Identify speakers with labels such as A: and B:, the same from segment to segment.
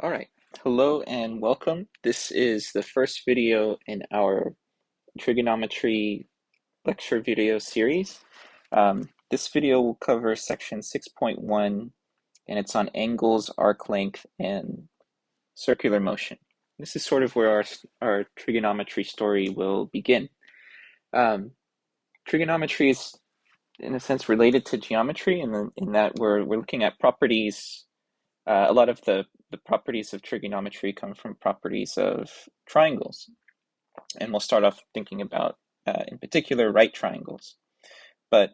A: All right. Hello and welcome. This is the first video in our trigonometry lecture video series. This video will cover section 6.1 and it's on angles, arc length, and circular motion. This is sort of where our trigonometry story will begin. Trigonometry is in a sense related to geometry in that we're looking at properties. A lot of the properties of trigonometry come from properties of triangles. And we'll start off thinking about, in particular, right triangles. But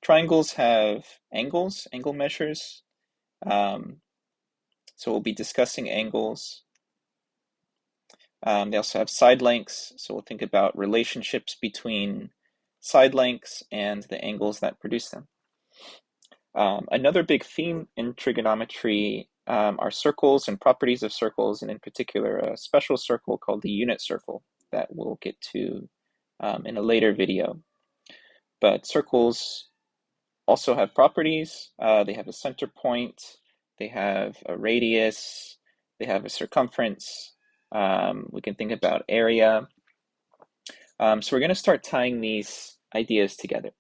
A: triangles have angles, angle measures. So we'll be discussing angles. They also have side lengths. So we'll think about relationships between side lengths and the angles that produce them. Another big theme in trigonometry are circles and properties of circles, and in particular, a special circle called the unit circle that we'll get to in a later video. But circles also have properties. They have a center point, they have a radius, they have a circumference. We can think about area. So we're going to start tying these ideas together.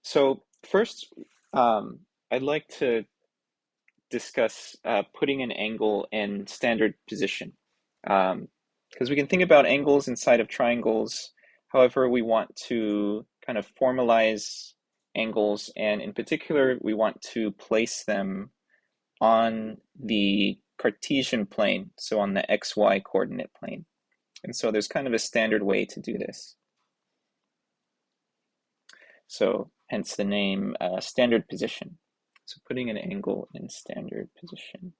A: So first, I'd like to discuss putting an angle in standard position. Because we can think about angles inside of triangles however we want to kind of formalize angles, and in particular, we want to place them on the Cartesian plane, so on the XY coordinate plane. And so there's kind of a standard way to do this. So hence the name standard position. So putting an angle in standard position.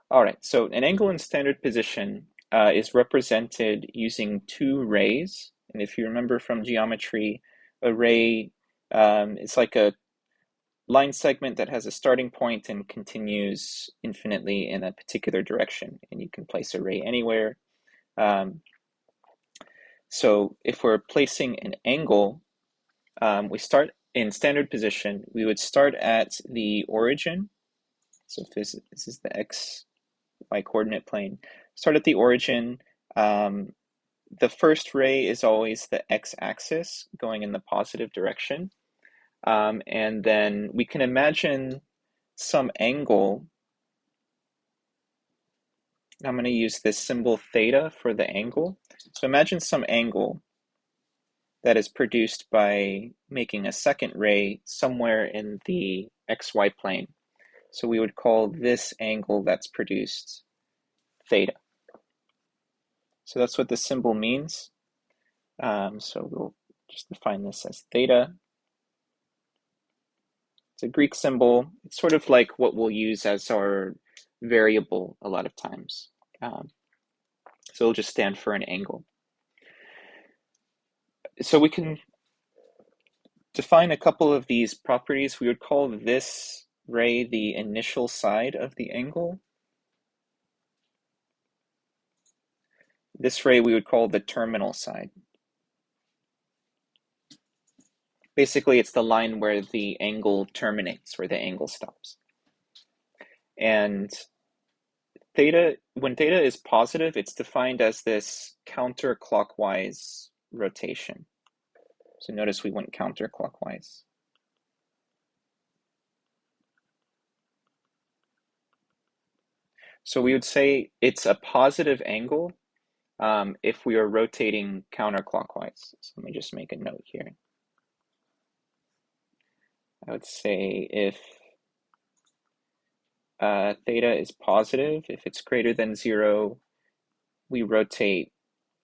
A: All right, so an angle in standard position is represented using two rays. And if you remember from geometry, a ray is like a line segment that has a starting point and continues infinitely in a particular direction. And you can place a ray anywhere. So if we're placing an angle, we start in standard position. We would start at the origin. So if this is the XY coordinate plane. Start at the origin. The first ray is always the x-axis going in the positive direction. And then we can imagine some angle. I'm going to use this symbol theta for the angle. So imagine some angle that is produced by making a second ray somewhere in the xy plane. So we would call this angle that's produced theta. So that's what the symbol means. So we'll just define this as theta. It's a Greek symbol. It's sort of like what we'll use as our variable a lot of times. So it'll just stand for an angle. So we can define a couple of these properties. We would call this ray the initial side of the angle. This ray we would call the terminal side. Basically, it's the line where the angle terminates, where the angle stops. And theta, when theta is positive, it's defined as this counterclockwise rotation. So notice we went counterclockwise. So we would say it's a positive angle if we are rotating counterclockwise. So let me just make a note here. I would say if theta is positive, if it's greater than 0, we rotate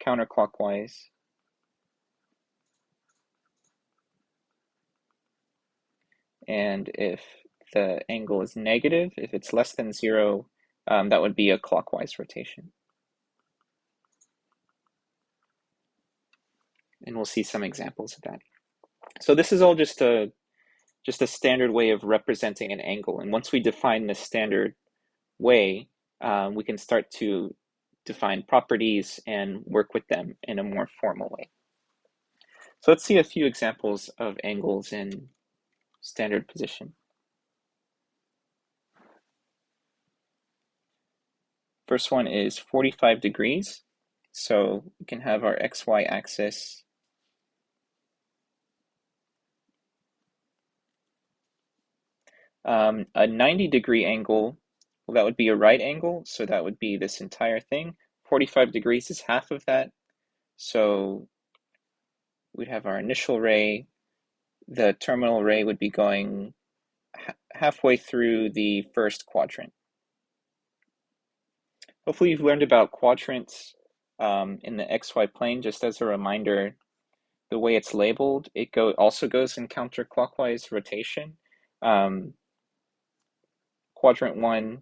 A: counterclockwise. And if the angle is negative, if it's less than 0, that would be a clockwise rotation. And we'll see some examples of that. So this is all just a standard way of representing an angle. And once we define this standard way, we can start to define properties and work with them in a more formal way. So let's see a few examples of angles in standard position. First one is 45 degrees. So we can have our XY axis a 90-degree angle. Well, that would be a right angle, so that would be this entire thing. 45 degrees is half of that. So we'd have our initial ray. The terminal ray would be going halfway through the first quadrant. Hopefully you've learned about quadrants in the XY plane. Just as a reminder, the way it's labeled, it also goes in counterclockwise rotation. Quadrant 1,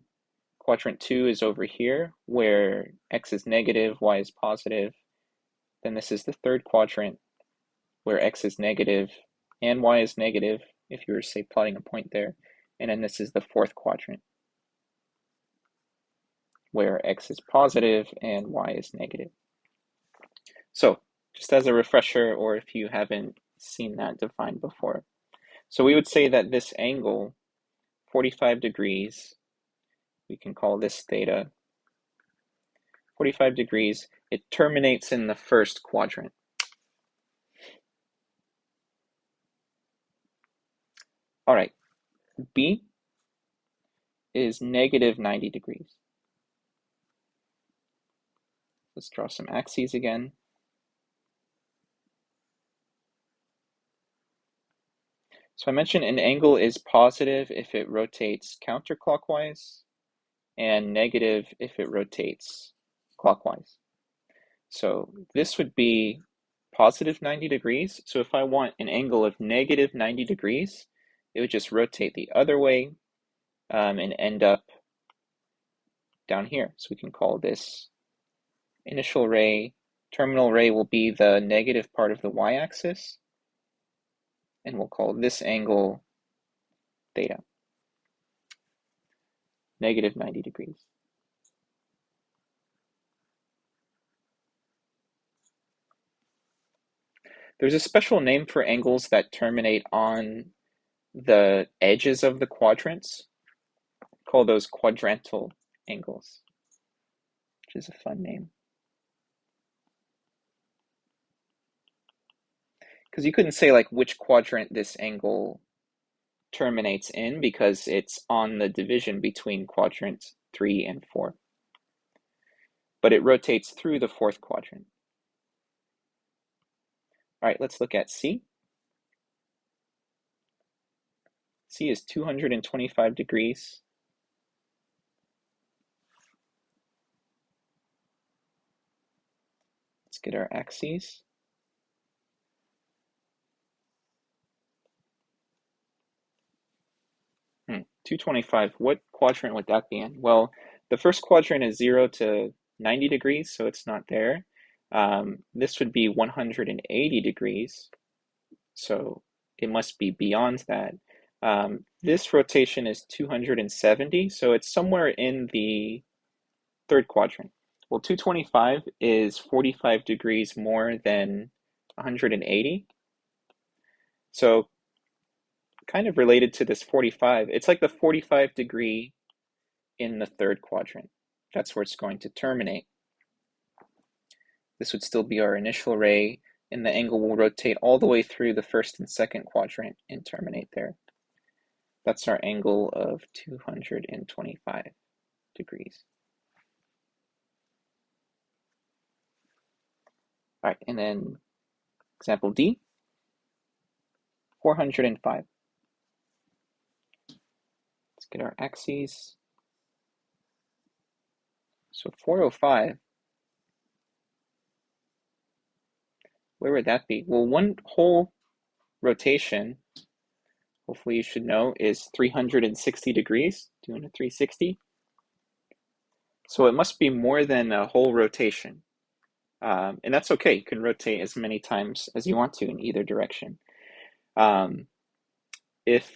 A: quadrant 2 is over here, where x is negative, y is positive. Then this is the third quadrant, where x is negative and y is negative, if you were, say, plotting a point there. And then this is the fourth quadrant, where x is positive and y is negative. So, just as a refresher, or if you haven't seen that defined before. So we would say that this angle, 45 degrees, we can call this theta, 45 degrees, it terminates in the first quadrant. All right, B is negative 90 degrees. Let's draw some axes again. So I mentioned an angle is positive if it rotates counterclockwise and negative if it rotates clockwise. So this would be positive 90 degrees. So if I want an angle of negative 90 degrees, it would just rotate the other way and end up down here. So we can call this initial ray. Terminal ray will be the negative part of the y-axis, and we'll call this angle theta, negative 90 degrees. There's a special name for angles that terminate on the edges of the quadrants. Call those quadrantal angles, which is a fun name. Because you couldn't say like which quadrant this angle terminates in, because it's on the division between quadrants 3 and 4. But it rotates through the fourth quadrant. All right, let's look at C. C is 225 degrees. Let's get our axes. Hmm, 225, what quadrant would that be in? Well, the first quadrant is 0 to 90 degrees, so it's not there. This would be 180 degrees, so it must be beyond that. This rotation is 270, so it's somewhere in the third quadrant. Well, 225 is 45 degrees more than 180. So kind of related to this 45, it's like the 45 degree in the third quadrant. That's where it's going to terminate. This would still be our initial ray, and the angle will rotate all the way through the first and second quadrant and terminate there. That's our angle of 225 degrees. All right, and then example D, 405. Let's get our axes. So 405, where would that be? Well, one whole rotation, hopefully you should know, is 360 degrees, doing a 360. So it must be more than a whole rotation. And that's okay. You can rotate as many times as you want to in either direction. If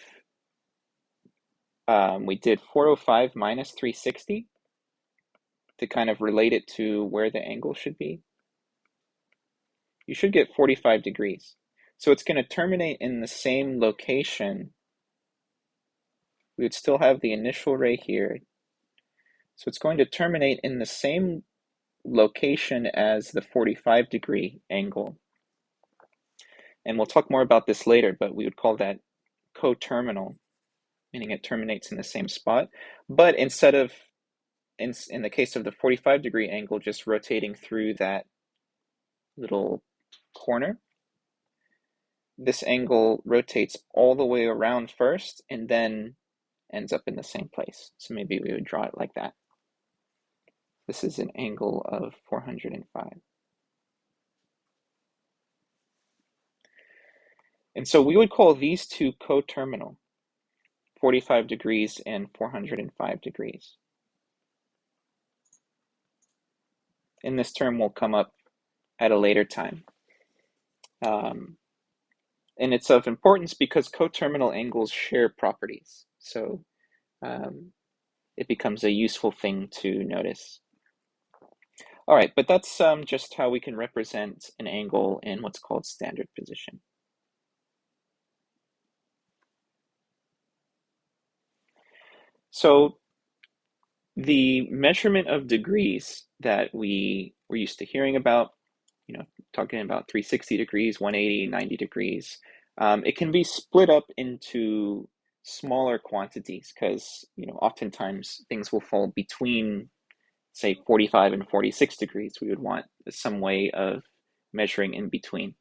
A: we did 405 minus 360, to kind of relate it to where the angle should be, you should get 45 degrees. So it's going to terminate in the same location. We would still have the initial ray here. So it's going to terminate in the same location as the 45-degree angle. And we'll talk more about this later, but we would call that coterminal, meaning it terminates in the same spot. But instead of, in the case of the 45-degree angle, just rotating through that little corner, this angle rotates all the way around first and then ends up in the same place. So maybe we would draw it like that. This is an angle of 405. And so we would call these two coterminal, 45 degrees and 405 degrees. And this term will come up at a later time. And it's of importance because coterminal angles share properties. So it becomes a useful thing to notice. All right, but that's just how we can represent an angle in what's called standard position. So the measurement of degrees that we were used to hearing about, talking about 360 degrees, 180, 90 degrees, it can be split up into smaller quantities because, oftentimes things will fall between, say, 45 and 46 degrees. We would want some way of measuring in between.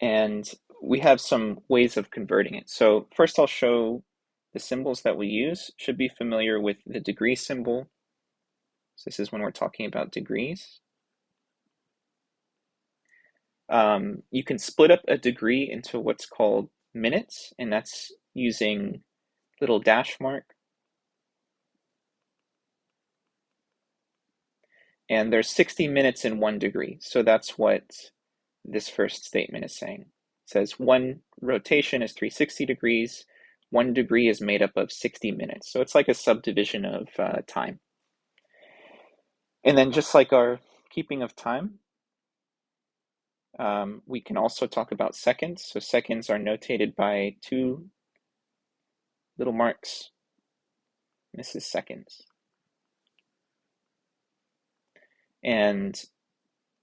A: And we have some ways of converting it. So first I'll show the symbols that we use. Should be familiar with the degree symbol. So this is when we're talking about degrees. You can split up a degree into what's called minutes, and that's using little dash mark. And there's 60 minutes in 1 degree. So that's what this first statement is saying. It says one rotation is 360 degrees. 1 degree is made up of 60 minutes. So it's like a subdivision of time. And then just like our keeping of time, we can also talk about seconds. So seconds are notated by 2 little marks. This is seconds. And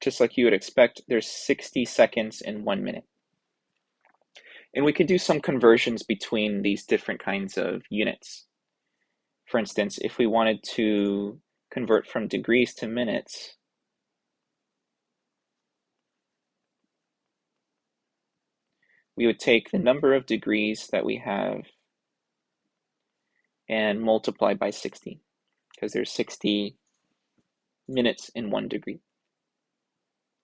A: just like you would expect, there's 60 seconds in 1 minute. And we could do some conversions between these different kinds of units. For instance, if we wanted to convert from degrees to minutes, we would take the number of degrees that we have and multiply by 60, because there's 60 minutes in 1 degree.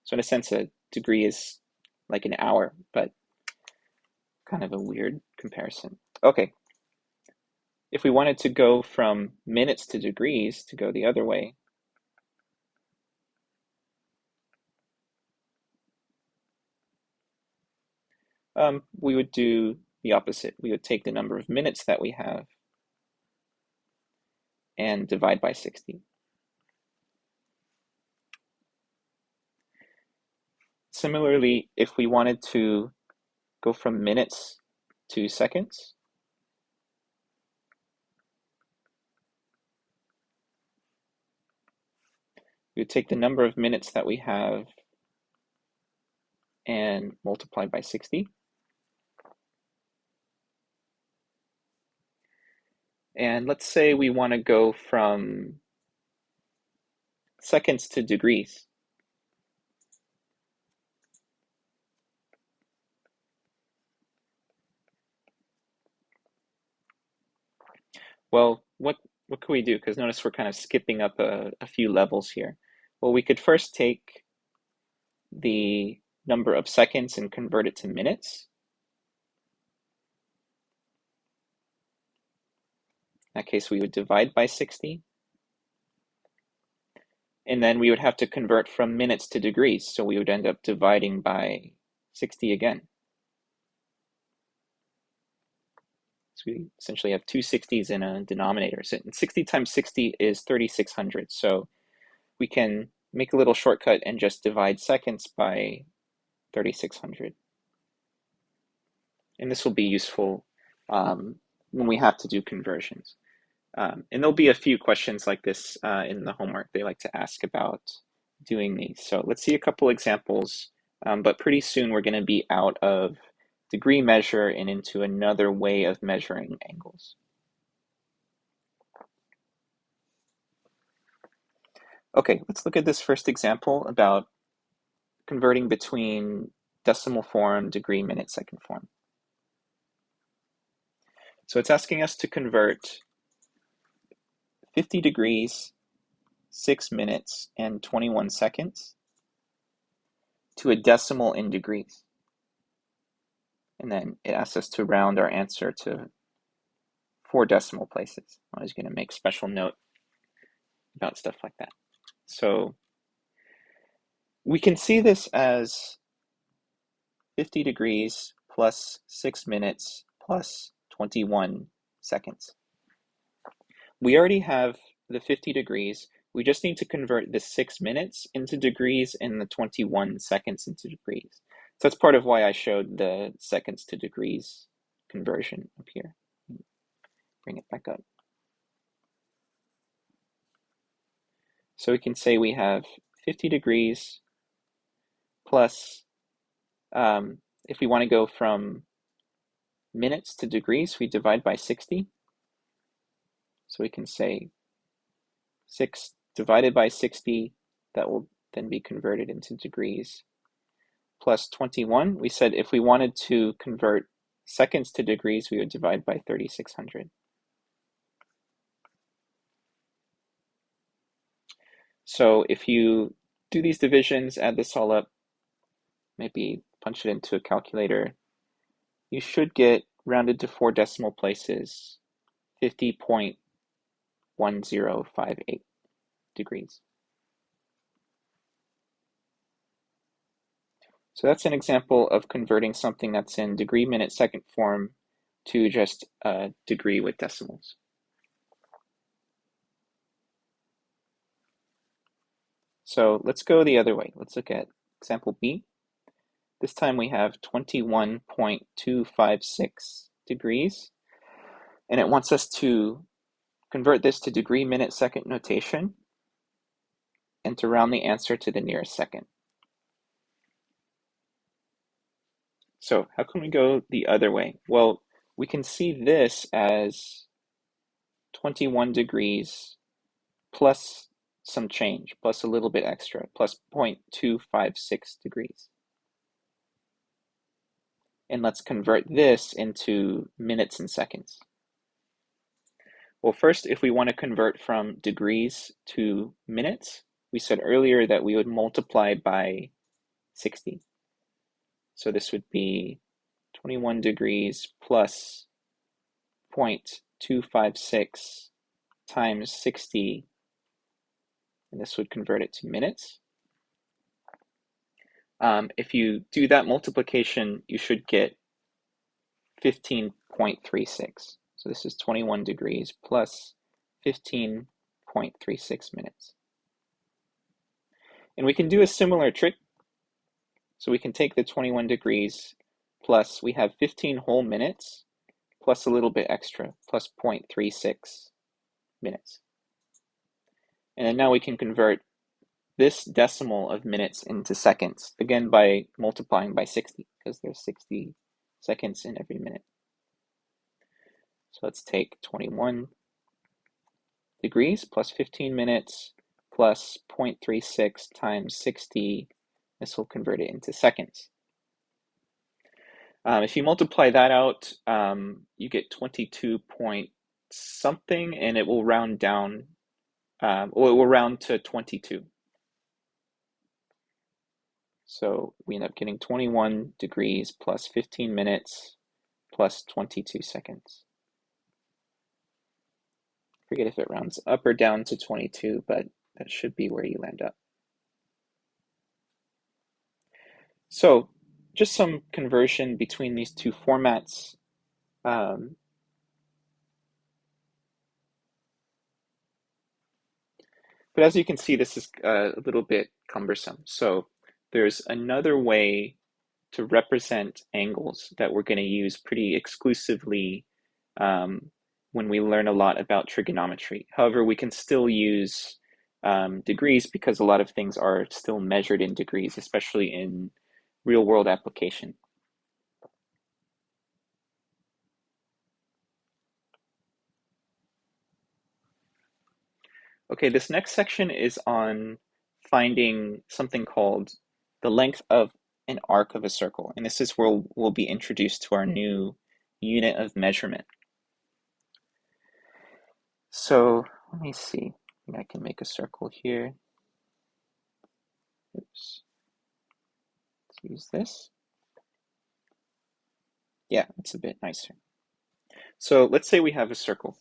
A: So in a sense, a degree is like an hour, but kind of a weird comparison. Okay. If we wanted to go from minutes to degrees, to go the other way, we would do the opposite. We would take the number of minutes that we have and divide by 60. Similarly, if we wanted to go from minutes to seconds, we would take the number of minutes that we have and multiply by 60. And let's say we want to go from seconds to degrees. Well, what can we do? Because notice we're kind of skipping up a few levels here. Well, we could first take the number of seconds and convert it to minutes. In that case, we would divide by 60. And then we would have to convert from minutes to degrees. So we would end up dividing by 60 again. So we essentially have two 60s in a denominator. So 60 times 60 is 3,600. So we can make a little shortcut and just divide seconds by 3,600. And this will be useful when we have to do conversions. And there'll be a few questions like this in the homework they like to ask about doing these. So let's see a couple examples, but pretty soon we're going to be out of degree measure and into another way of measuring angles. Okay, let's look at this first example about converting between decimal form, degree, minute, second form. So it's asking us to convert 50 degrees, 6 minutes, and 21 seconds to a decimal in degrees. And then it asks us to round our answer to 4 decimal places. I was going to make special note about stuff like that. So we can see this as 50 degrees plus 6 minutes plus 21 seconds. We already have the 50 degrees. We just need to convert the 6 minutes into degrees and the 21 seconds into degrees. So that's part of why I showed the seconds to degrees conversion up here. Bring it back up. So we can say we have 50 degrees plus, if we want to go from minutes to degrees, we divide by 60. So we can say 6 divided by 60, that will then be converted into degrees, plus 21. We said if we wanted to convert seconds to degrees, we would divide by 3,600. So if you do these divisions, add this all up, maybe punch it into a calculator, you should get, rounded to 4 decimal places, 50.1058 degrees. So that's an example of converting something that's in degree, minute, second form to just a degree with decimals. So let's go the other way. Let's look at example B. This time we have 21.256 degrees, and it wants us to convert this to degree, minute, second notation and to round the answer to the nearest second. So how can we go the other way? Well, we can see this as 21 degrees plus some change, plus a little bit extra, plus 0.256 degrees. And let's convert this into minutes and seconds. Well, first, if we want to convert from degrees to minutes, we said earlier that we would multiply by 60. So this would be 21 degrees plus 0.256 times 60, and this would convert it to minutes. If you do that multiplication, you should get 15.36. So this is 21 degrees plus 15.36 minutes. And we can do a similar trick. So we can take the 21 degrees plus, we have 15 whole minutes plus a little bit extra, plus 0.36 minutes. And then now we can convert this decimal of minutes into seconds, again by multiplying by 60, because there's 60 seconds in every minute. So let's take 21 degrees plus 15 minutes plus 0.36 times 60. This will convert it into seconds. If you multiply that out, you get 22 point something, and it will round down, or it will round to 22. So we end up getting 21 degrees plus 15 minutes plus 22 seconds. Forget if it rounds up or down to 22, but that should be where you land up. So just some conversion between these two formats. But as you can see, this is a little bit cumbersome. So there's another way to represent angles that we're going to use pretty exclusively um, when we learn a lot about trigonometry. However, we can still use degrees because a lot of things are still measured in degrees, especially in real world application. Okay, this next section is on finding something called the length of an arc of a circle. And this is where we'll be introduced to our new unit of measurement. So let me see. I think I can make a circle here. Oops. Let's use this. Yeah, it's a bit nicer. So let's say we have a circle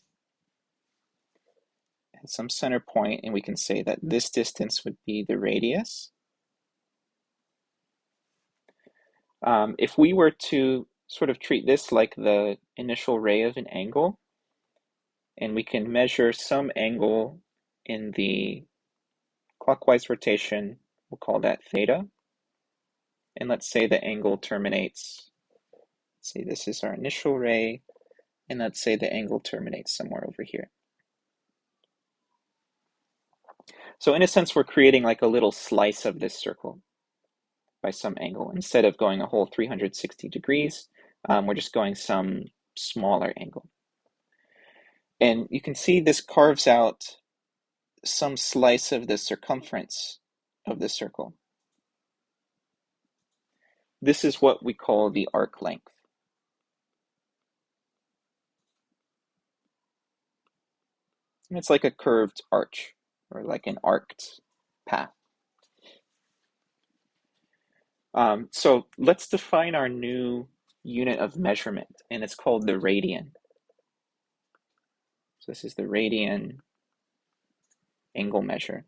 A: at some center point, and we can say that this distance would be the radius. If we were to sort of treat this like the initial ray of an angle, and we can measure some angle in the clockwise rotation, we'll call that theta. And let's say the angle terminates, let's say this is our initial ray, and let's say the angle terminates somewhere over here. So in a sense, we're creating like a little slice of this circle by some angle. Instead of going a whole 360 degrees, we're just going some smaller angle. And you can see this carves out some slice of the circumference of the circle. This is what we call the arc length. And it's like a curved arch, or like an arced path. So let's define our new unit of measurement, and it's called the radian. So this is the radian angle measure.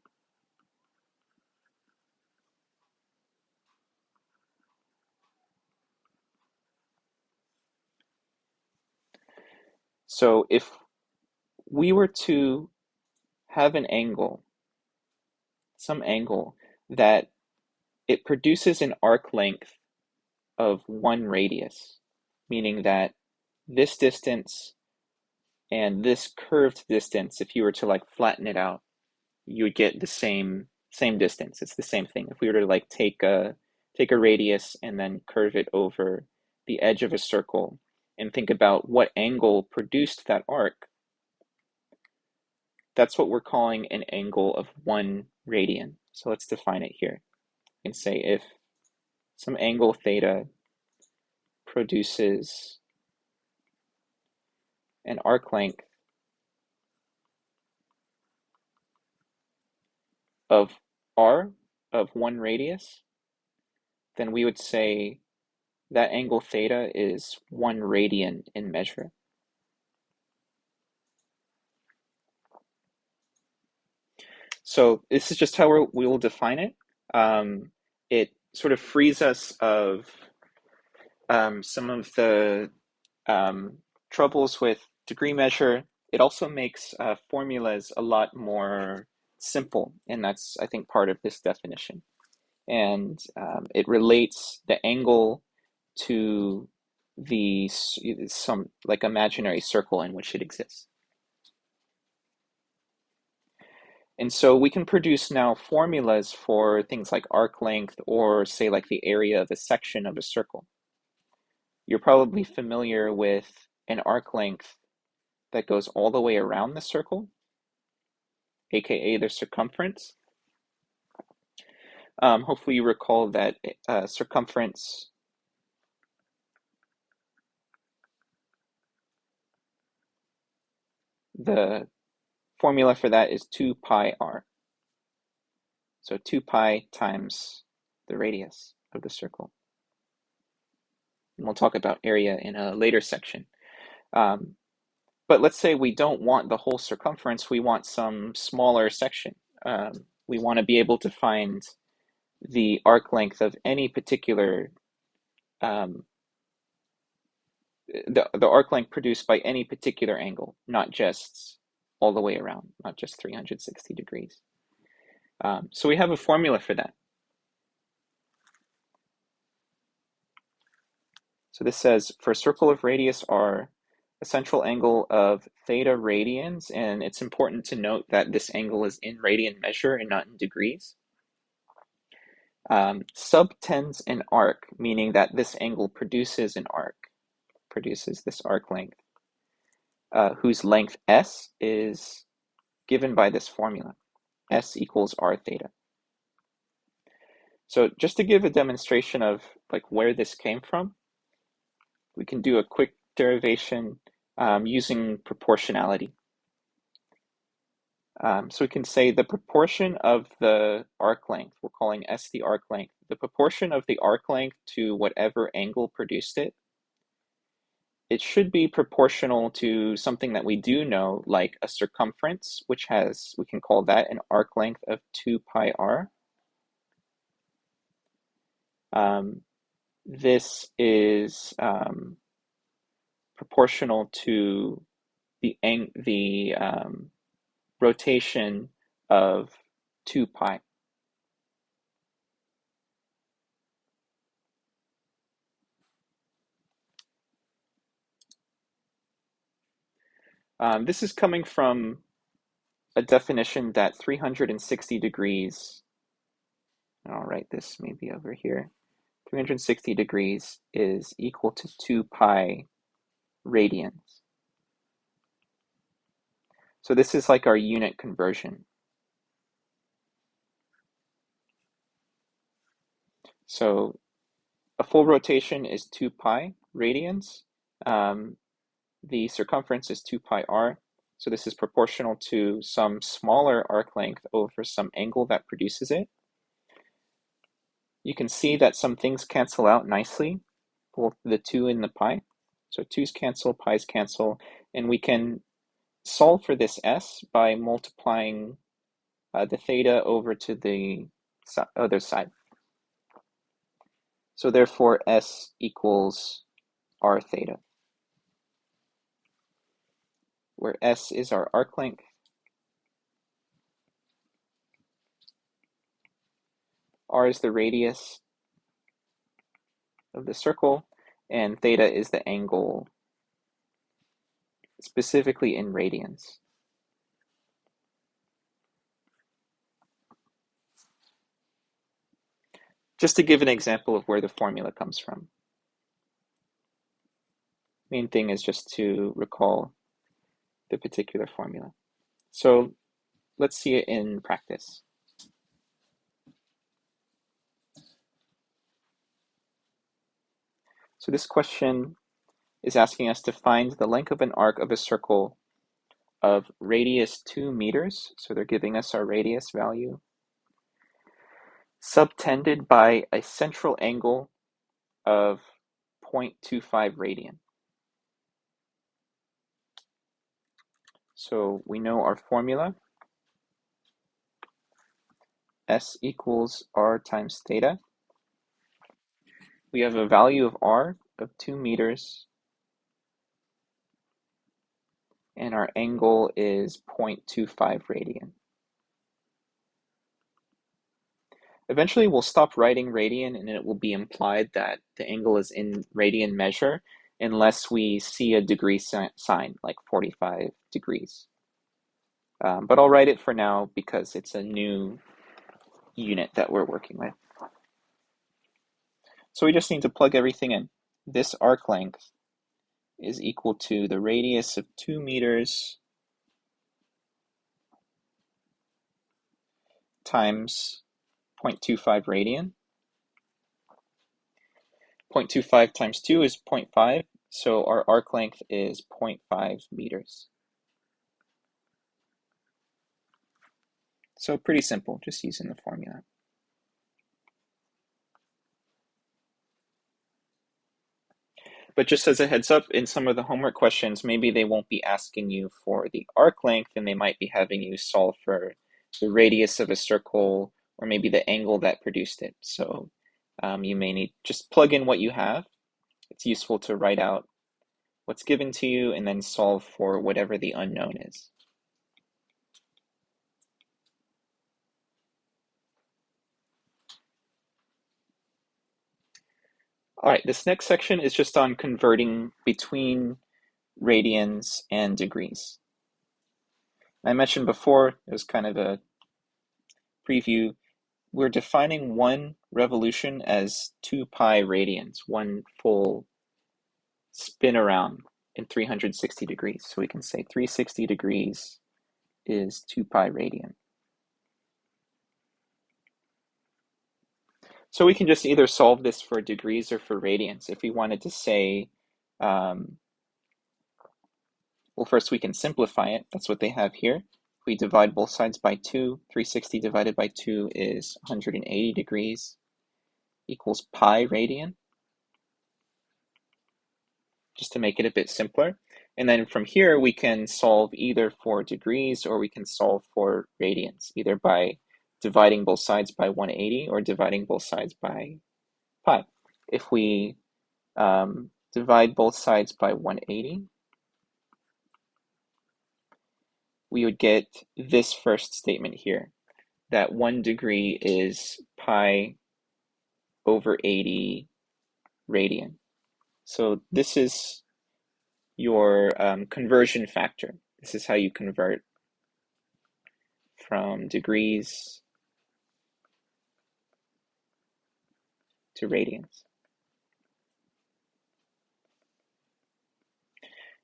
A: So if we were to have an angle, some angle, that it produces an arc length of 1 radius, meaning that this distance and this curved distance, if you were to like flatten it out, you would get the same distance. It's the same thing. If we were to like take a radius and then curve it over the edge of a circle and think about what angle produced that arc, that's what we're calling an angle of 1 radian. So let's define it here and say if some angle theta produces an arc length of r of 1 radius, then we would say that angle theta is 1 radian in measure. So this is just how we will define it. It sort of frees us of some of the troubles with degree measure. It also makes formulas a lot more simple, and that's, I think, part of this definition. And it relates the angle to some like imaginary circle in which it exists. And so we can produce now formulas for things like arc length or say like the area of a section of a circle. You're probably familiar with an arc length that goes all the way around the circle, aka the circumference. Hopefully you recall that circumference, the formula for that is 2 pi r. So 2 pi times the radius of the circle. And we'll talk about area in a later section. But let's say we don't want the whole circumference, we want some smaller section. We want to be able to find the arc length of any particular, the arc length produced by any particular angle, not just all the way around, not just 360 degrees. So we have a formula for that. So this says for a circle of radius r, a central angle of theta radians, and it's important to note that this angle is in radian measure and not in degrees. Subtends an arc, meaning that this angle produces an arc, produces this arc length, whose length s is given by this formula. S equals r theta. So just to give a demonstration of like where this came from, we can do a quick derivation using proportionality. So we can say the proportion of the arc length, we're calling S the arc length, the proportion of the arc length to whatever angle produced it, it should be proportional to something that we do know, like a circumference, which has, we can call that an arc length of 2 pi r. This is proportional to the rotation of 2 pi. This is coming from a definition that 360 degrees, and I'll write this maybe over here, 360 degrees is equal to 2 pi radians. So this is like our unit conversion. So a full rotation is 2 pi radians. The circumference is 2 pi r. So this is proportional to some smaller arc length over some angle that produces it. You can see that some things cancel out nicely, both the 2 and the pi. So 2's cancel, pi's cancel, and we can solve for this s by multiplying the theta over to the other side. So therefore s equals r theta, where s is our arc length, r is the radius of the circle, and theta is the angle, specifically in radians. Just to give an example of where the formula comes from. Main thing is just to recall the particular formula. So let's see it in practice. So this question is asking us to find the length of an arc of a circle of radius 2 meters. So they're giving us our radius value, subtended by a central angle of 0.25 radian. So we know our formula, S equals R times theta. We have a value of R of 2 meters, and our angle is 0.25 radian. Eventually we'll stop writing radian and it will be implied that the angle is in radian measure unless we see a degree sign like 45 degrees. But I'll write it for now because it's a new unit that we're working with. So we just need to plug everything in. This arc length is equal to the radius of 2 meters times 0.25 radian. 0.25 times 2 is 0.5, so our arc length is 0.5 meters. So pretty simple, just using the formula. But just as a heads up, in some of the homework questions, maybe they won't be asking you for the arc length, and they might be having you solve for the radius of a circle, or maybe the angle that produced it. So you may need, just plug in what you have. It's useful to write out what's given to you and then solve for whatever the unknown is. All right, this next section is just on converting between radians and degrees. I mentioned before, it was kind of a preview, we're defining one revolution as 2 pi radians, one full spin around in 360 degrees. So we can say 360 degrees is 2 pi radian. So we can just either solve this for degrees or for radians. If we wanted to say, well, first we can simplify it. That's what they have here. We divide both sides by 2. 360 divided by 2 is 180 degrees equals pi radian, just to make it a bit simpler. And then from here, we can solve either for degrees or we can solve for radians, either by dividing both sides by 180 or dividing both sides by pi. If we divide both sides by 180, we would get this first statement here, that 1 degree is pi over 80 radian. So this is your conversion factor. This is how you convert from degrees to radians.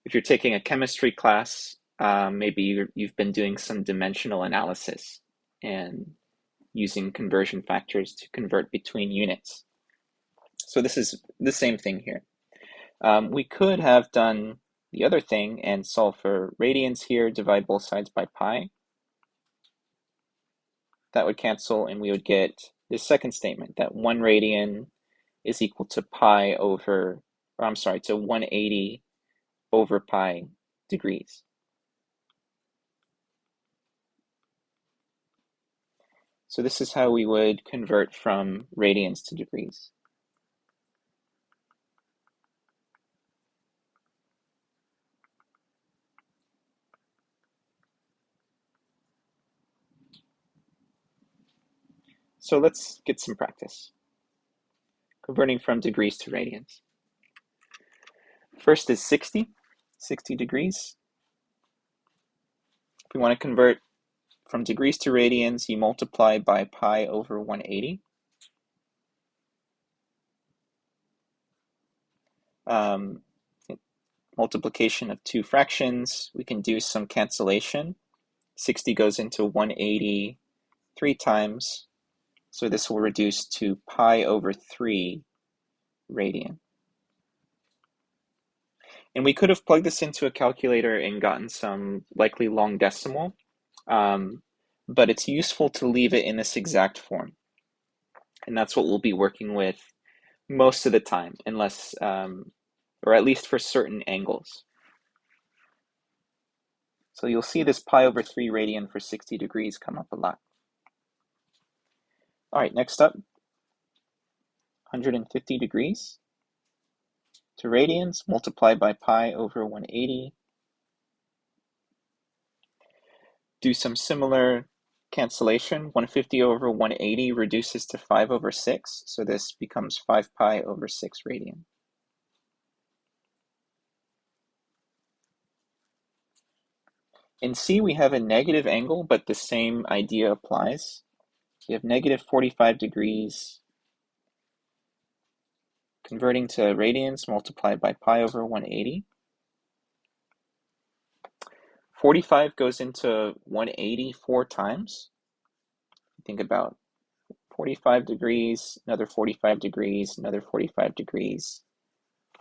A: If you're taking a chemistry class, maybe you've been doing some dimensional analysis and using conversion factors to convert between units. So this is the same thing here. We could have done the other thing and solve for radians here, divide both sides by pi. That would cancel and we would get this second statement, that 1 radian is equal to pi over, or I'm sorry, to 180 over pi degrees. So this is how we would convert from radians to degrees. So let's get some practice. Converting from degrees to radians. First is 60 degrees. If we want to convert from degrees to radians, you multiply by pi over 180. Multiplication of two fractions, we can do some cancellation. 60 goes into 180 3 times, so this will reduce to pi over 3 radian. And we could have plugged this into a calculator and gotten some likely long decimal, but it's useful to leave it in this exact form. And that's what we'll be working with most of the time, unless, or at least for certain angles. So you'll see this pi over 3 radian for 60 degrees come up a lot. All right, next up, 150 degrees to radians, multiplied by pi over 180. Do some similar cancellation. 150 over 180 reduces to 5 over 6, so this becomes 5 pi over 6 radian. In C, we have a negative angle, but the same idea applies. We have negative 45 degrees. Converting to radians, multiplied by pi over 180. 45 goes into 180 4 times. Think about 45 degrees, another 45 degrees, another 45 degrees.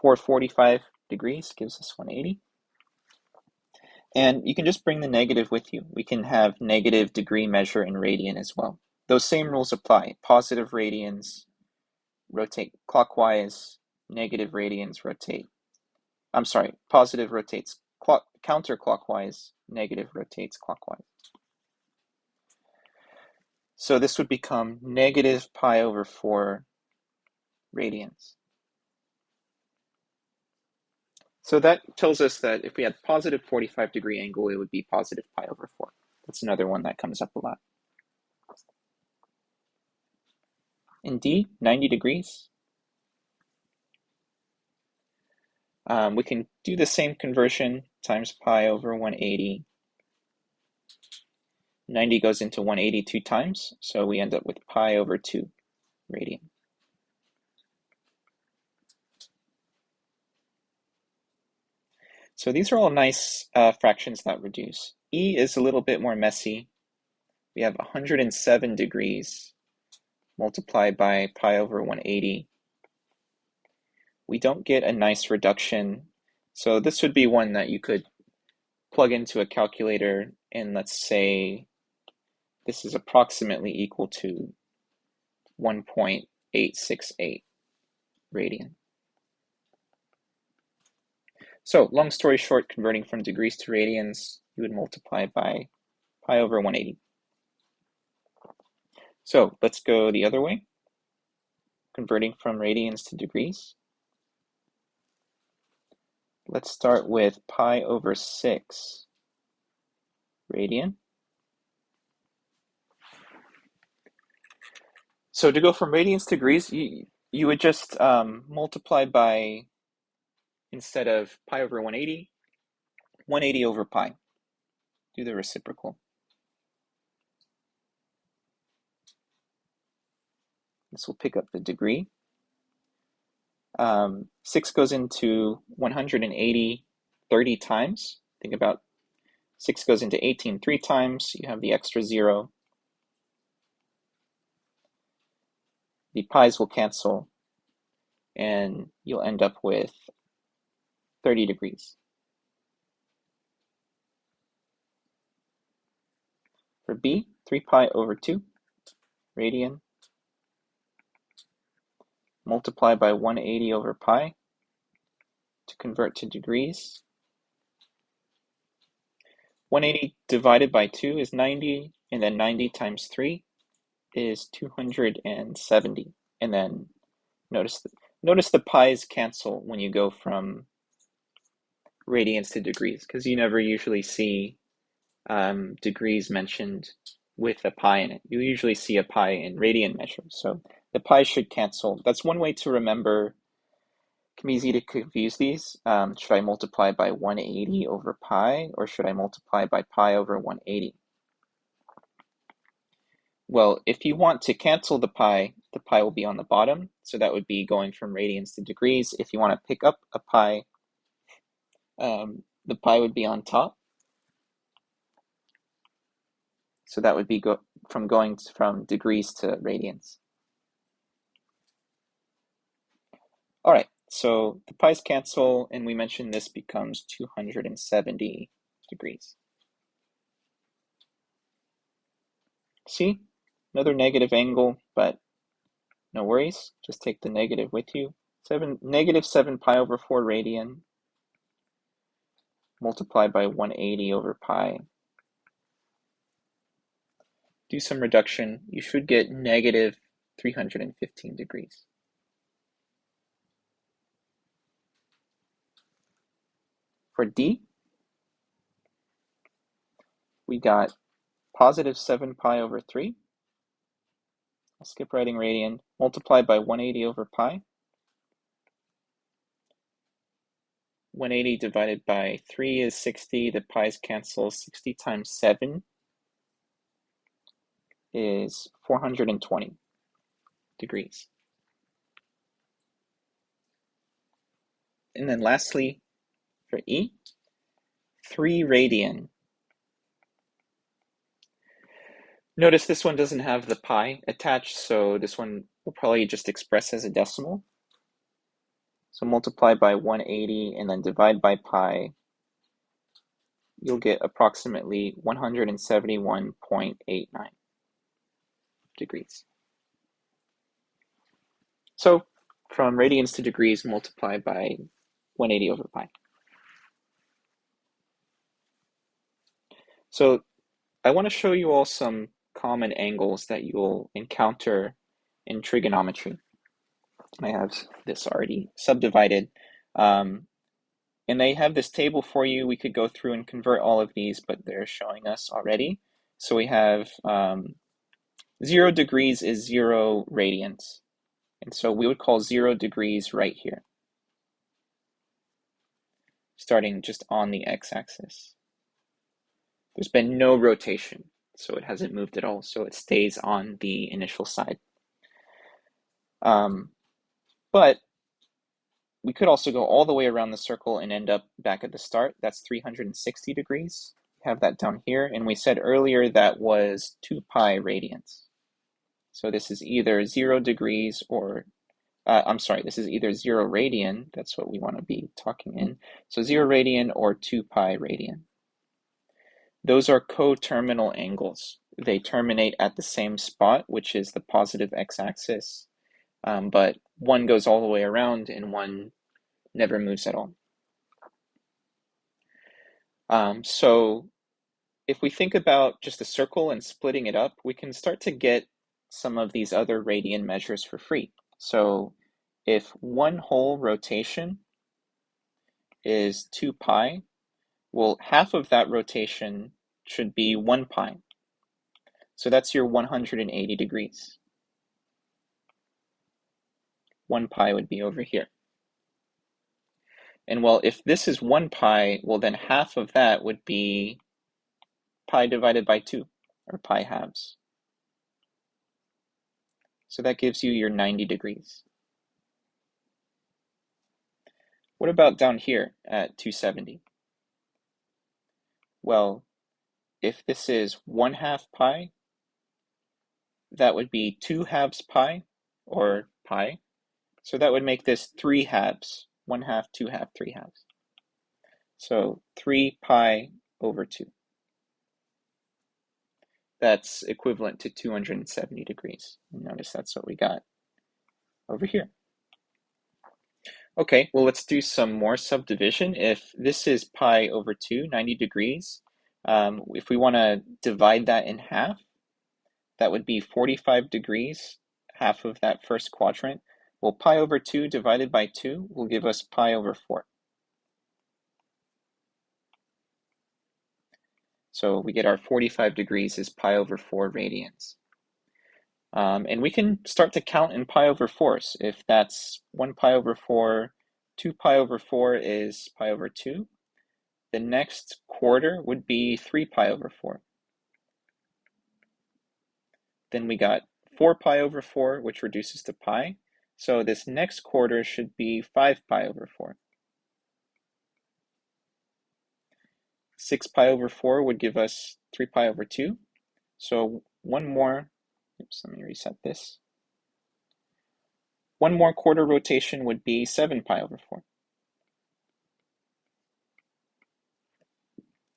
A: 445 degrees gives us 180. And you can just bring the negative with you. We can have negative degree measure in radian as well. Those same rules apply. Positive radians rotate clockwise, negative radians rotate. I'm sorry, positive rotates counterclockwise, negative rotates clockwise. So this would become negative pi over 4 radians. So that tells us that if we had positive 45 degree angle, it would be positive pi over 4. That's another one that comes up a lot. In D, 90 degrees. We can do the same conversion times pi over 180. 90 goes into 180 two times, so we end up with pi over 2 radian. So these are all nice fractions that reduce. E is a little bit more messy. We have 107 degrees multiplied by pi over 180. We don't get a nice reduction. So this would be one that you could plug into a calculator, and let's say this is approximately equal to 1.868 radian. So long story short, converting from degrees to radians, you would multiply by pi over 180. So let's go the other way, converting from radians to degrees. Let's start with pi over 6 radian. So to go from radians to degrees, you would just multiply by, instead of pi over 180, 180 over pi. Do the reciprocal. This will pick up the degree. 6 goes into 180 30 times. Think about 6 goes into 18 3 times. You have the extra 0. The pi's will cancel, and you'll end up with 30 degrees. For B, 3 pi over 2 radian, multiply by 180 over pi to convert to degrees. 180 divided by 2 is 90, and then 90 times 3 is 270. And then notice the pi's cancel when you go from radians to degrees, because you never usually see degrees mentioned with a pi in it. You usually see a pi in radian measures, so the pi should cancel. That's one way to remember. It can be easy to confuse these. Should I multiply by 180 over pi, or should I multiply by pi over 180? Well, if you want to cancel the pi will be on the bottom, so that would be going from radians to degrees. If you want to pick up a pi, the pi would be on top. So that would be going from degrees to radians. All right, so the pi's cancel, and we mentioned this becomes 270 degrees. See, another negative angle, but no worries. Just take the negative with you. Negative 7 pi over 4 radian multiplied by 180 over pi. Do some reduction. You should get negative 315 degrees. For D, we got positive 7 pi over 3. I'll skip writing radian. Multiplied by 180 over pi. 180 divided by 3 is 60. The pi's cancel. 60 times 7 is 420 degrees. And then lastly, for E, 3 radian. Notice this one doesn't have the pi attached, so this one will probably just express as a decimal. So multiply by 180 and then divide by pi. You'll get approximately 171.89 degrees. So from radians to degrees, multiply by 180 over pi. So I want to show you all some common angles that you'll encounter in trigonometry. I have this already subdivided. And they have this table for you. We could go through and convert all of these, but they're showing us already. So we have 0 degrees is 0 radians. And so we would call 0 degrees right here. starting just on the x-axis. There's been no rotation, so it hasn't moved at all, so it stays on the initial side. But we could also go all the way around the circle and end up back at the start. That's 360 degrees. We have that down here, and we said earlier that was 2 pi radians. So this is either 0 degrees or, this is either 0 radian, that's what we want to be talking in. So 0 radian or 2 pi radian. Those are coterminal angles. They terminate at the same spot, which is the positive x-axis, but one goes all the way around and one never moves at all. So if we think about just a circle and splitting it up, we can start to get some of these other radian measures for free. So if one whole rotation is 2 pi, well, half of that rotation should be 1 pi. So that's your 180 degrees. 1 pi would be over here. And well, if this is 1 pi, well then half of that would be pi divided by 2, or pi halves. So that gives you your 90 degrees. What about down here at 270? Well, if this is 1/2 pi, that would be 2 halves pi, or pi. So that would make this 3 halves, 1/2, 2/2, 3 halves. So 3 pi over 2. That's equivalent to 270 degrees. Notice that's what we got over here. Okay, well, let's do some more subdivision. If this is pi over 2, 90 degrees, if we want to divide that in half, that would be 45 degrees, half of that first quadrant. Well, pi over 2 divided by 2 will give us pi over 4. So we get our 45 degrees is pi over 4 radians. And we can start to count in pi over 4s. If that's 1 pi over 4, 2 pi over 4 is pi over 2. The next quarter would be 3 pi over 4. Then we got 4 pi over 4, which reduces to pi. So this next quarter should be 5 pi over 4. 6 pi over 4 would give us 3 pi over 2. So one more, let me reset this. One more quarter rotation would be 7 pi over 4.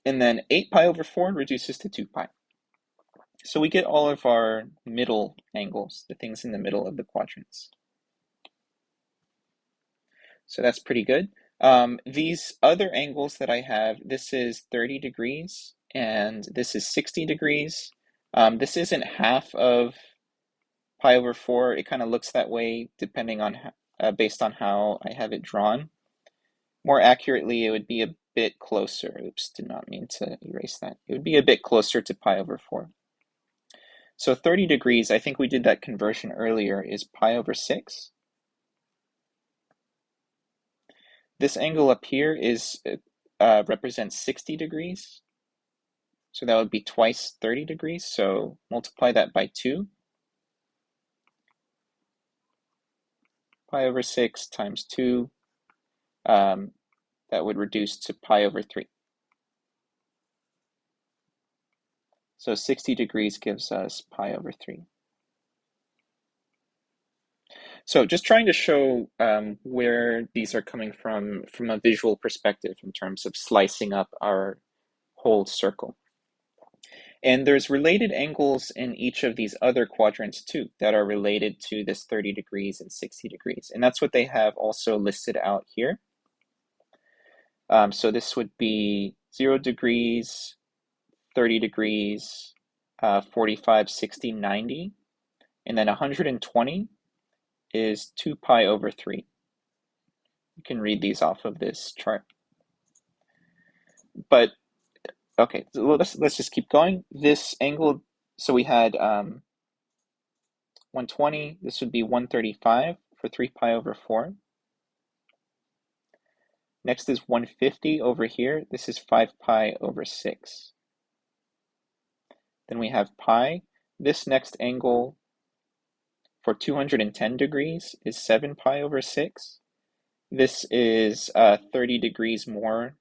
A: And then 8 pi over 4 reduces to 2 pi. So we get all of our middle angles, the things in the middle of the quadrants. So that's pretty good. These other angles that I have, this is 30 degrees and this is 60 degrees. This isn't half of pi over 4. It kind of looks that way depending on based on how I have it drawn. More accurately, it would be a bit closer. Oops, did not mean to erase that. It would be a bit closer to pi over 4. So 30 degrees, I think we did that conversion earlier, is pi over 6. This angle up here is represents 60 degrees. So that would be twice 30 degrees. So multiply that by 2. Pi over 6 times 2. That would reduce to pi over 3. So 60 degrees gives us pi over 3. So just trying to show where these are coming from a visual perspective in terms of slicing up our whole circle. And there's related angles in each of these other quadrants too that are related to this 30 degrees and 60 degrees. And that's what they have also listed out here. So this would be 0 degrees, 30 degrees, 45, 60, 90, and then 120 is 2 pi over 3. You can read these off of this chart. But okay, so let's just keep going. This angle, so we had 120, this would be 135 for 3 pi over 4. Next is 150 over here. This is 5 pi over 6. Then we have pi. This next angle for 210 degrees is 7 pi over 6. This is 30 degrees more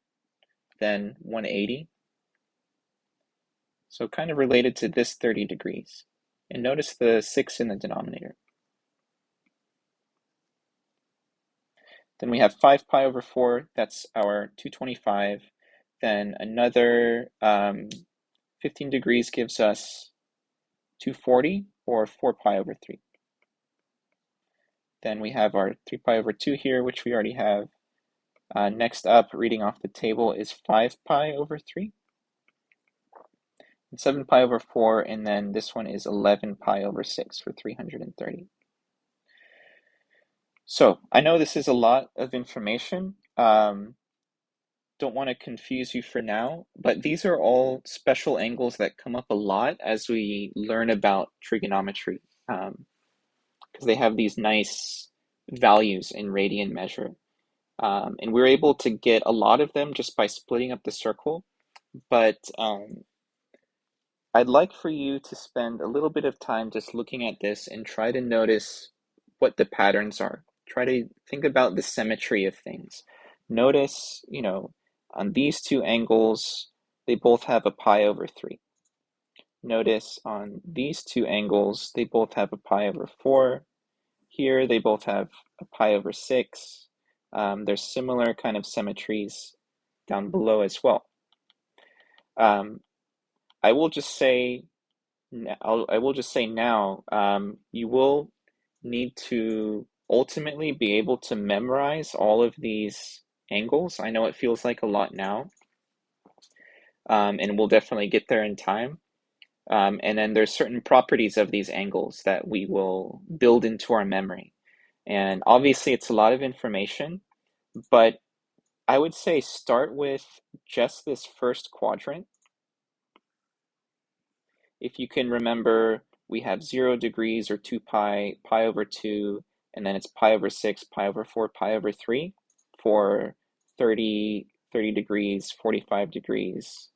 A: than 180. So kind of related to this 30 degrees. And notice the 6 in the denominator. Then we have 5 pi over 4, that's our 225. Then another 15 degrees gives us 240, or 4 pi over 3. Then we have our 3 pi over 2 here, which we already have. Next up, reading off the table, is 5 pi over 3. And 7 pi over 4, and then this one is 11 pi over 6 for 330. So I know this is a lot of information. Don't want to confuse you for now, but these are all special angles that come up a lot as we learn about trigonometry, because they have these nice values in radian measure. And we're able to get a lot of them just by splitting up the circle, but I'd like for you to spend a little bit of time just looking at this and try to notice what the patterns are. Try to think about the symmetry of things. Notice, on these two angles, they both have a pi over 3. Notice on these two angles, they both have a pi over 4. Here, they both have a pi over 6. There's similar kind of symmetries down below as well. I will just say now, you will need to ultimately be able to memorize all of these angles. I know it feels like a lot now, and we'll definitely get there in time. And then there's certain properties of these angles that we will build into our memory. And obviously it's a lot of information, but I would say start with just this first quadrant. If you can remember, we have 0 degrees, or 2 pi, pi over 2, and then it's pi over 6, pi over 4, pi over 3 for 30 degrees, 45 degrees,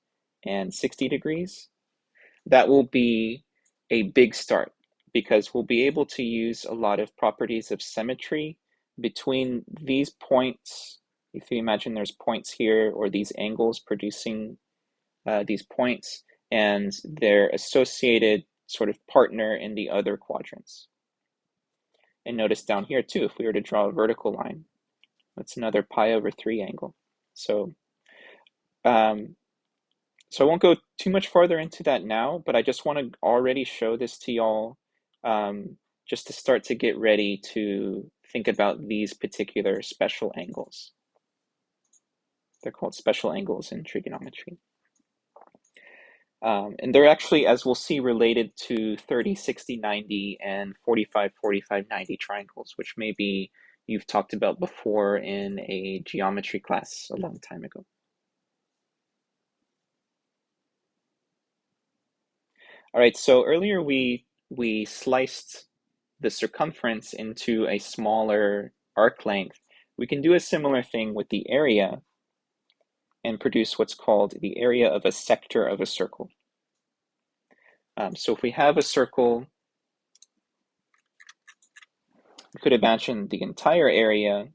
A: and 60 degrees. That will be a big start, because we'll be able to use a lot of properties of symmetry between these points. If you imagine there's points here, or these angles producing these points, and their associated sort of partner in the other quadrants. And notice down here too, if we were to draw a vertical line, that's another pi over 3 angle. So I won't go too much farther into that now, but I just want to already show this to y'all, just to start to get ready to think about these particular special angles. They're called special angles in trigonometry. And they're actually, as we'll see, related to 30, 60, 90, and 45, 45, 90 triangles, which maybe you've talked about before in a geometry class a long time ago. All right, so earlier we sliced the circumference into a smaller arc length. We can do a similar thing with the area and produce what's called the area of a sector of a circle. So if we have a circle, you could imagine the entire area,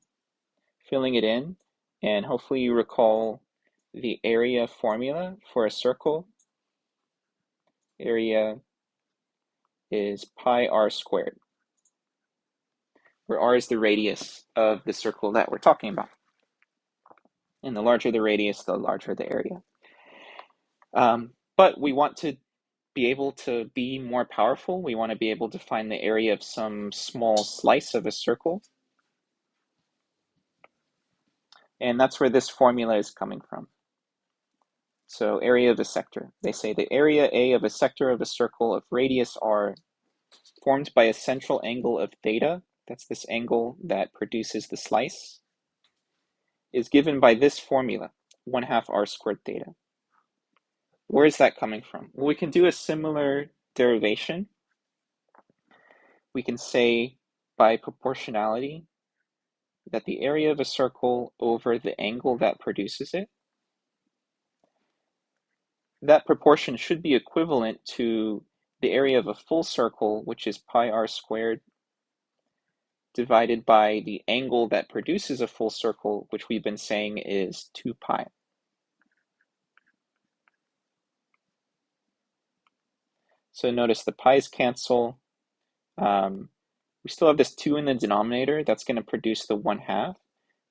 A: filling it in, and hopefully you recall the area formula for a circle. Area is pi r squared, where r is the radius of the circle that we're talking about. And the larger the radius, the larger the area. But we want to be able to be more powerful. We want to be able to find the area of some small slice of a circle. And that's where this formula is coming from. So area of a sector. They say the area A of a sector of a circle of radius r, formed by a central angle of theta, that's this angle that produces the slice, is given by this formula, 1/2 r squared theta. Where is that coming from? Well, we can do a similar derivation. We can say by proportionality, that the area of a circle over the angle that produces it, that proportion should be equivalent to the area of a full circle, which is pi r squared, divided by the angle that produces a full circle, which we've been saying is 2 pi. So notice the pi's cancel. We still have this 2 in the denominator. That's going to produce the 1/2.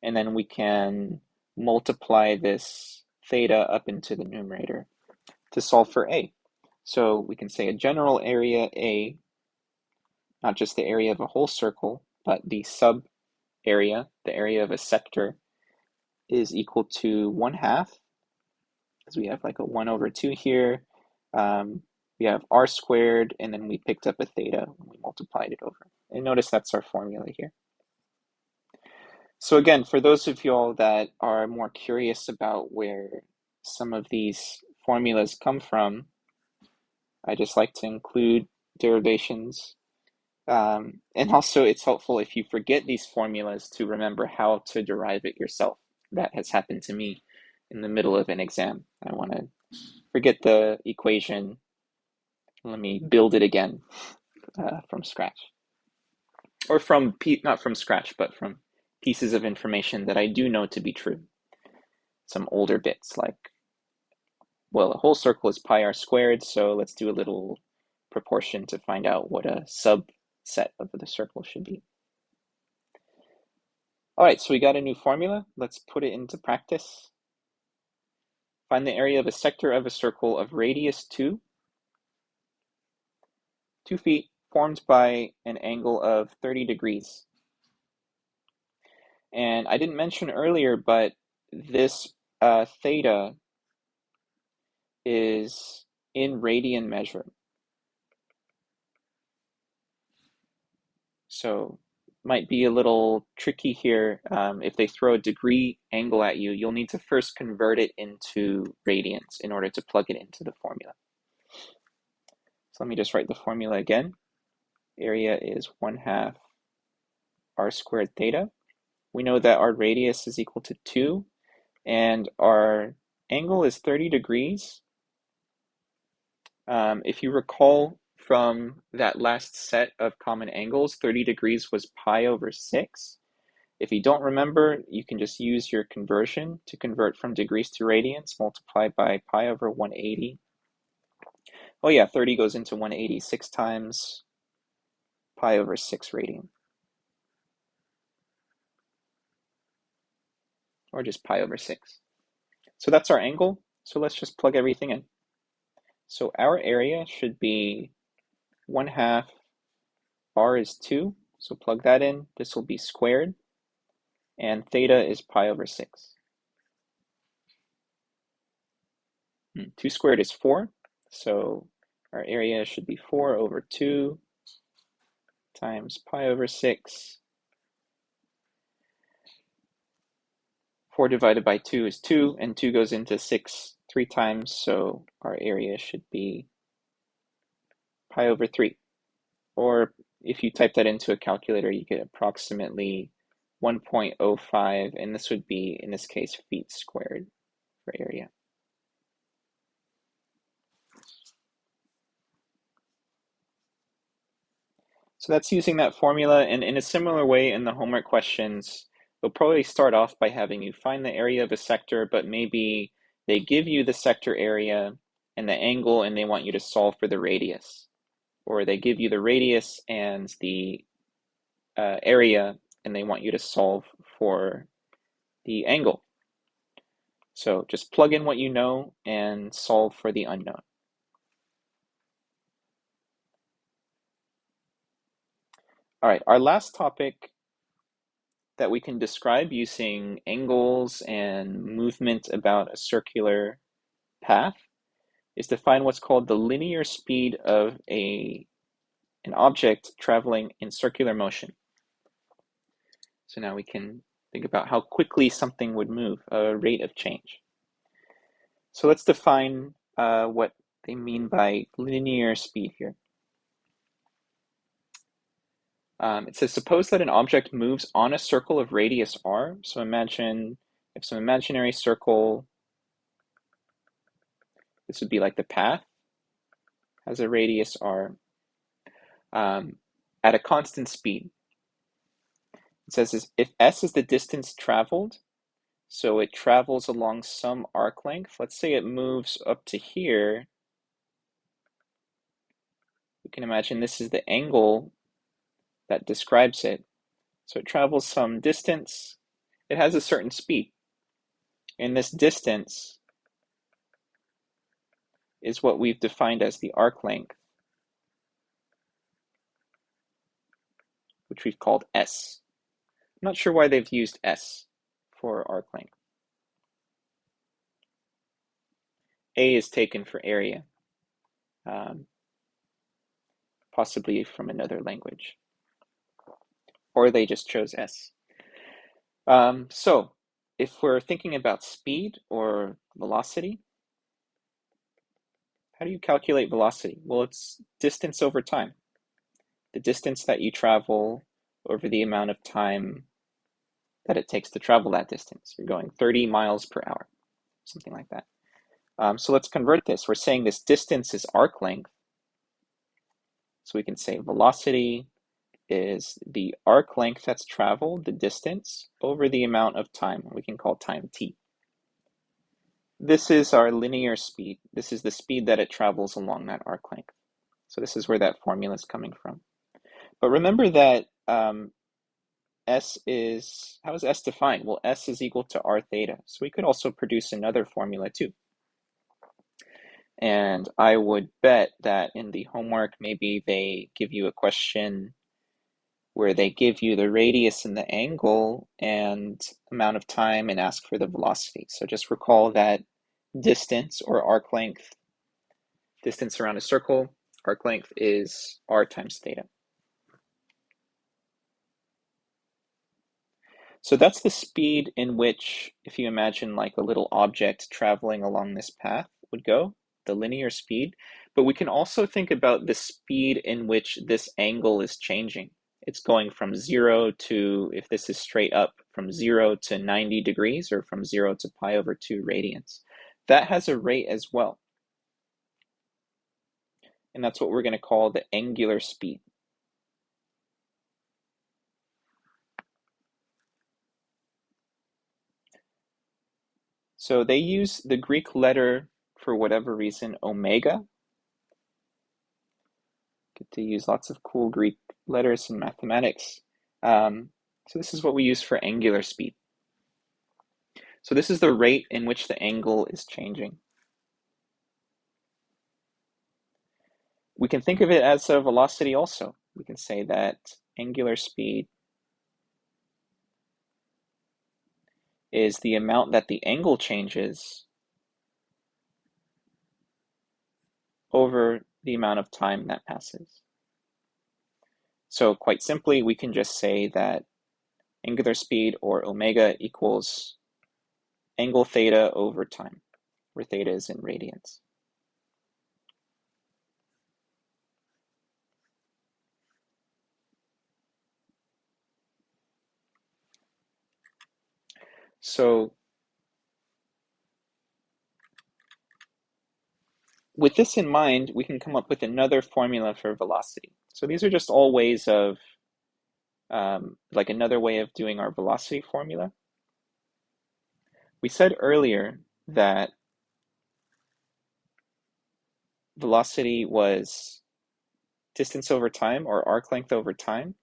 A: And then we can multiply this theta up into the numerator to solve for A. So we can say a general area A, not just the area of a whole circle, but the sub area, the area of a sector, is equal to 1/2, because we have like a 1/2 here. We have r squared, and then we picked up a theta when we multiplied it over. And notice that's our formula here. So again, for those of y'all that are more curious about where some of these formulas come from, I just like to include derivations. And also it's helpful if you forget these formulas to remember how to derive it yourself. That has happened to me in the middle of an exam. I want to forget the equation. Let me build it again from scratch. Or from, not from scratch, but from pieces of information that I do know to be true. Some older bits like, well, a whole circle is pi r squared, so let's do a little proportion to find out what a subset of the circle should be. All right, so we got a new formula. Let's put it into practice. Find the area of a sector of a circle of radius 2 feet, formed by an angle of 30 degrees. And I didn't mention earlier, but this theta is in radian measure. So might be a little tricky here. If they throw a degree angle at you, you'll need to first convert it into radians in order to plug it into the formula. So let me just write the formula again. Area is 1/2 r squared theta. We know that our radius is equal to 2, and our angle is 30 degrees. If you recall from that last set of common angles, 30 degrees was pi over 6. If you don't remember, you can just use your conversion to convert from degrees to radians, multiply by pi over 180. Oh yeah, 30 goes into 180 6 times, pi over 6 radian. Or just pi over 6. So that's our angle. So let's just plug everything in. So our area should be 1/2, r is 2, so plug that in. This will be squared, and theta is pi over 6. 2 squared is 4, so our area should be 4 over 2 times pi over 6. 4 divided by 2 is 2, and 2 goes into 6 3 times, so our area should be pi over 3. Or if you type that into a calculator, you get approximately 1.05, and this would be, in this case, feet squared for area. So that's using that formula, and in a similar way in the homework questions, they'll probably start off by having you find the area of a sector, but maybe they give you the sector area and the angle, and they want you to solve for the radius. Or they give you the radius and the area, and they want you to solve for the angle. So just plug in what you know and solve for the unknown. All right, our last topic that we can describe using angles and movement about a circular path is to find what's called the linear speed of an object traveling in circular motion. So now we can think about how quickly something would move, a rate of change. So let's define what they mean by linear speed here. It says, suppose that an object moves on a circle of radius r. So imagine if some imaginary circle, this would be like the path, has a radius r at a constant speed. It says if s is the distance traveled, so it travels along some arc length. Let's say it moves up to here. We can imagine this is the angle that describes it. So it travels some distance. It has a certain speed. And this distance is what we've defined as the arc length, which we've called s. I'm not sure why they've used s for arc length. A is taken for area, possibly from another language. Or they just chose s. So if we're thinking about speed or velocity, how do you calculate velocity? Well, it's distance over time. The distance that you travel over the amount of time that it takes to travel that distance. You're going 30 miles per hour, something like that. So let's convert this. We're saying this distance is arc length. So we can say velocity is the arc length that's traveled, the distance, over the amount of time. We can call time t. This is our linear speed. This is the speed that it travels along that arc length. So this is where that formula is coming from. But remember that S is, how is S defined? Well, S is equal to r theta. So we could also produce another formula too. And I would bet that in the homework, maybe they give you a question where they give you the radius and the angle and amount of time and ask for the velocity. So just recall that distance or arc length, distance around a circle, arc length is r times theta. So that's the speed in which, if you imagine like a little object traveling along this path would go, the linear speed. But we can also think about the speed in which this angle is changing. It's going from 0 to, if this is straight up, from 0 to 90 degrees, or from 0 to pi over 2 radians. That has a rate as well. And that's what we're going to call the angular speed. So they use the Greek letter, for whatever reason, omega. Get to use lots of cool Greek letters in mathematics. So this is what we use for angular speed. So this is the rate in which the angle is changing. We can think of it as a velocity also. We can say that angular speed is the amount that the angle changes over the amount of time that passes. So quite simply, we can just say that angular speed, or omega, equals angle theta over time, where theta is in radians. So with this in mind, we can come up with another formula for velocity. So these are just all ways of, like another way of doing our velocity formula. We said earlier that velocity was distance over time, or arc length over time.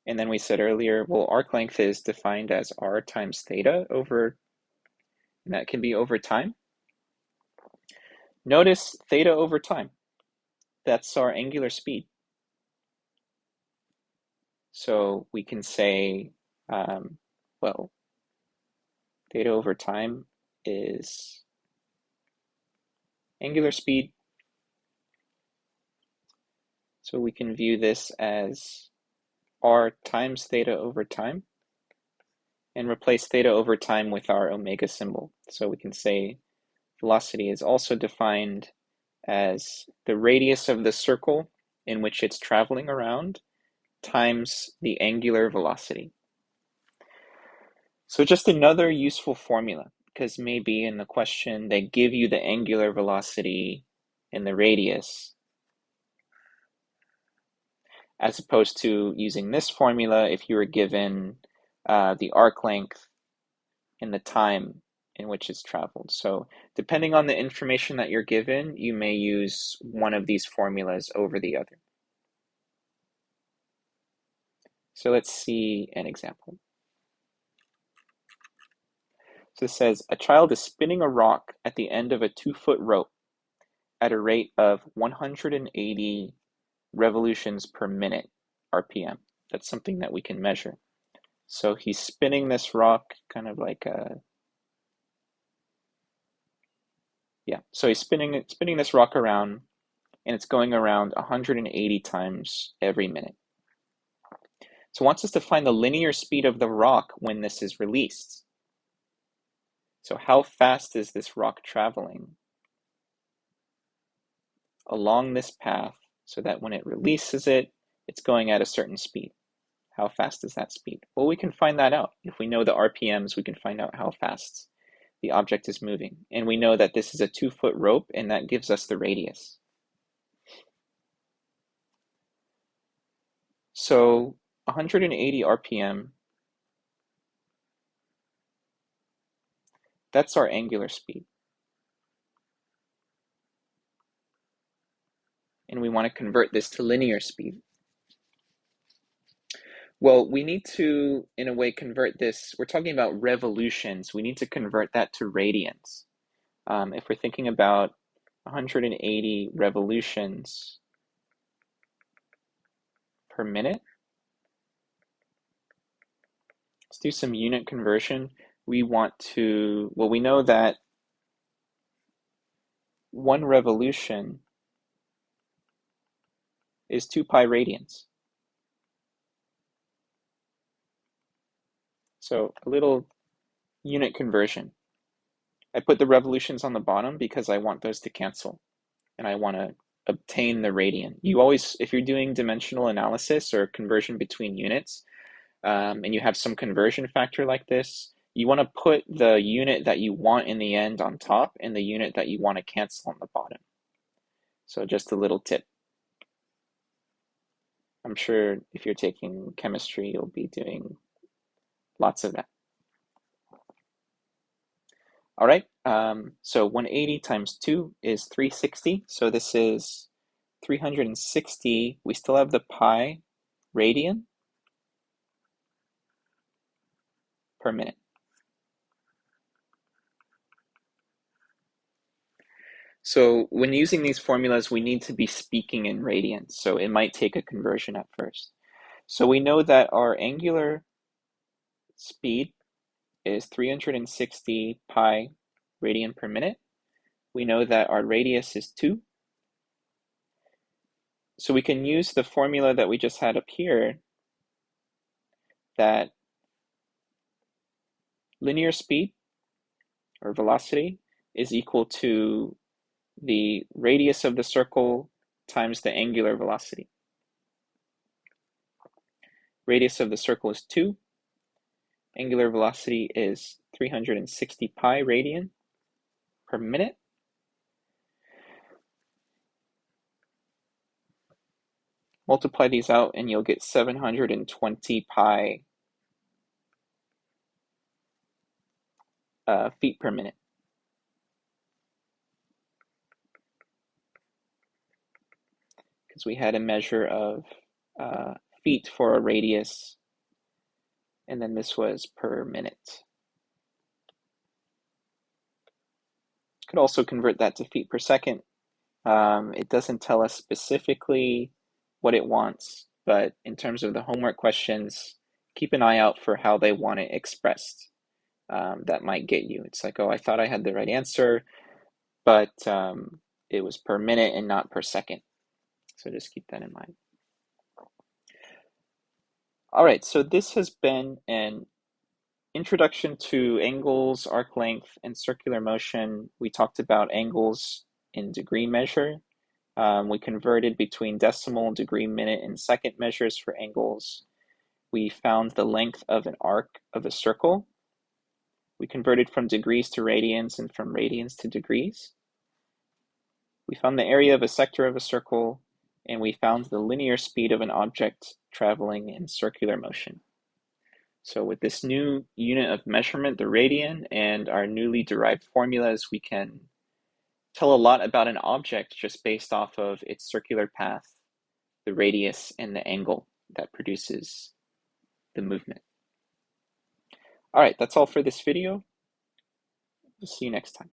A: And then we said earlier, well, arc length is defined as r times theta over, and that can be over time. Notice theta over time. That's our angular speed. So we can say, well, theta over time is angular speed. So we can view this as r times theta over time, and replace theta over time with our omega symbol. So we can say velocity is also defined as the radius of the circle in which it's traveling around times the angular velocity. So just another useful formula, because maybe in the question they give you the angular velocity and the radius, as opposed to using this formula if you were given the arc length and the time in which it's traveled. So depending on the information that you're given, you may use one of these formulas over the other. So let's see an example. So it says, a child is spinning a rock at the end of a 2-foot rope at a rate of 180 revolutions per minute, RPM. That's something that we can measure. So he's spinning this rock kind of like a, so he's spinning this rock around, and it's going around 180 times every minute. So it wants us to find the linear speed of the rock when this is released. So how fast is this rock traveling along this path so that when it releases it, it's going at a certain speed? How fast is that speed? Well, we can find that out. If we know the RPMs, we can find out how fast the object is moving. And we know that this is a 2-foot rope, and that gives us the radius. So 180 RPM, that's our angular speed. And we want to convert this to linear speed. Well, we need to, in a way, convert this. We're talking about revolutions. We need to convert that to radians. If we're thinking about 180 revolutions per minute, let's do some unit conversion. We want to, well, we know that one revolution is 2 pi radians. So a little unit conversion. I put the revolutions on the bottom because I want those to cancel, and I want to obtain the radian. You always, if you're doing dimensional analysis or conversion between units, and you have some conversion factor like this, you want to put the unit that you want in the end on top and the unit that you want to cancel on the bottom. So just a little tip. I'm sure if you're taking chemistry, you'll be doing lots of that. All right, so 180 times 2 is 360. So this is 360. We still have the pi radian per minute. So when using these formulas, we need to be speaking in radians. So it might take a conversion at first. So we know that our angular speed is 360 pi radian per minute. We know that our radius is 2. So we can use the formula that we just had up here, that linear speed or velocity is equal to the radius of the circle times the angular velocity. Radius of the circle is 2. Angular velocity is 360 pi radian per minute. Multiply these out and you'll get 720 pi feet per minute. Because we had a measure of feet for a radius, and then this was per minute. Could also convert that to feet per second. It doesn't tell us specifically what it wants, but in terms of the homework questions, keep an eye out for how they want it expressed. That might get you. It's like, oh, I thought I had the right answer, but it was per minute and not per second. So just keep that in mind. All right, so this has been an introduction to angles, arc length, and circular motion. We talked about angles in degree measure. We converted between decimal, degree, minute, and second measures for angles. We found the length of an arc of a circle. We converted from degrees to radians and from radians to degrees. We found the area of a sector of a circle, and we found the linear speed of an object traveling in circular motion. So with this new unit of measurement, the radian, and our newly derived formulas, we can tell a lot about an object just based off of its circular path, the radius, and the angle that produces the movement. All right, that's all for this video. We'll see you next time.